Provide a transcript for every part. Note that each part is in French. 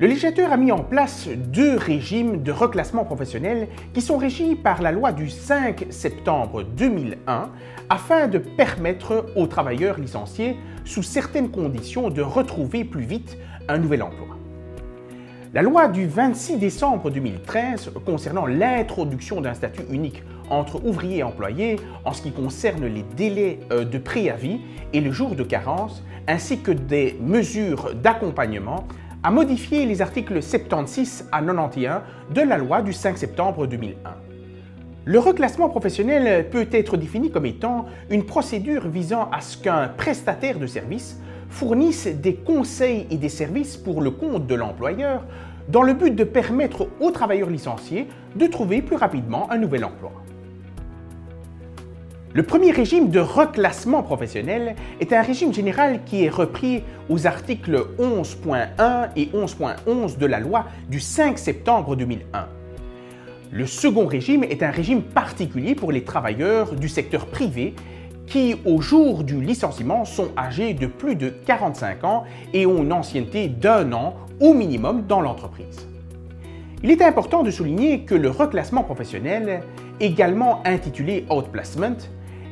Le législateur a mis en place deux régimes de reclassement professionnel qui sont régis par la loi du 5 septembre 2001 afin de permettre aux travailleurs licenciés sous certaines conditions de retrouver plus vite un nouvel emploi. La loi du 26 décembre 2013 concernant l'introduction d'un statut unique entre ouvriers et employés en ce qui concerne les délais de préavis et le jour de carence, ainsi que des mesures d'accompagnement, a modifié les articles 76 à 91 de la loi du 5 septembre 2001. Le reclassement professionnel peut être défini comme étant une procédure visant à ce qu'un prestataire de service fournisse des conseils et des services pour le compte de l'employeur dans le but de permettre aux travailleurs licenciés de trouver plus rapidement un nouvel emploi. Le premier régime de reclassement professionnel est un régime général qui est repris aux articles 11.1 et 11.11 de la loi du 5 septembre 2001. Le second régime est un régime particulier pour les travailleurs du secteur privé qui, au jour du licenciement, sont âgés de plus de 45 ans et ont une ancienneté d'1 an au minimum dans l'entreprise. Il est important de souligner que le reclassement professionnel, également intitulé outplacement,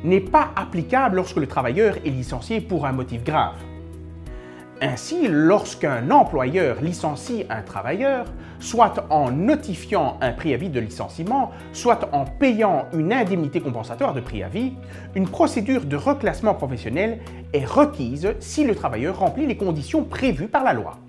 n'est pas applicable lorsque le travailleur est licencié pour un motif grave. Ainsi, lorsqu'un employeur licencie un travailleur, soit en notifiant un préavis de licenciement, soit en payant une indemnité compensatoire de préavis, une procédure de reclassement professionnel est requise si le travailleur remplit les conditions prévues par la loi.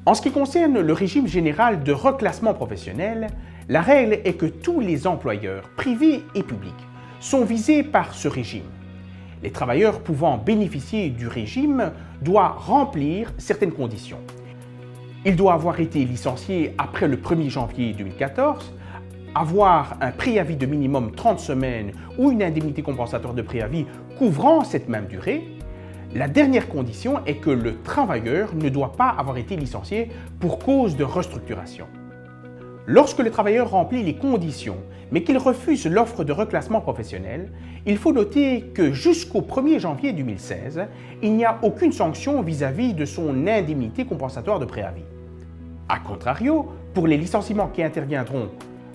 En ce qui concerne le régime général de reclassement professionnel, la règle est que tous les employeurs, privés et publics, sont visés par ce régime. Les travailleurs pouvant bénéficier du régime doivent remplir certaines conditions. Il doit avoir été licencié après le 1er janvier 2014, avoir un préavis de minimum 30 semaines ou une indemnité compensatoire de préavis couvrant cette même durée. La dernière condition est que le travailleur ne doit pas avoir été licencié pour cause de restructuration. Lorsque le travailleur remplit les conditions, mais qu'il refuse l'offre de reclassement professionnel, il faut noter que jusqu'au 1er janvier 2016, il n'y a aucune sanction vis-à-vis de son indemnité compensatoire de préavis. A contrario, pour les licenciements qui interviendront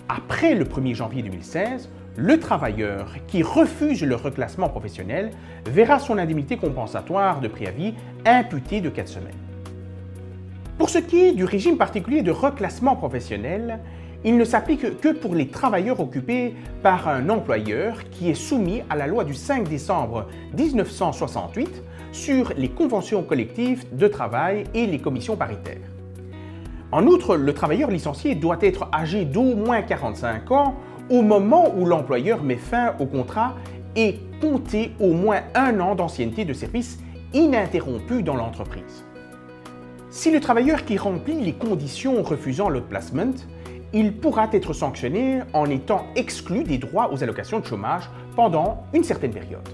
après le 1er janvier 2016, le travailleur qui refuse le reclassement professionnel verra son indemnité compensatoire de préavis imputée de 4 semaines. Pour ce qui est du régime particulier de reclassement professionnel, il ne s'applique que pour les travailleurs occupés par un employeur qui est soumis à la loi du 5 décembre 1968 sur les conventions collectives de travail et les commissions paritaires. En outre, le travailleur licencié doit être âgé d'au moins 45 ans au moment où l'employeur met fin au contrat et compter au moins 1 an d'ancienneté de service ininterrompue dans l'entreprise. Si le travailleur qui remplit les conditions refusant l'outplacement, il pourra être sanctionné en étant exclu des droits aux allocations de chômage pendant une certaine période.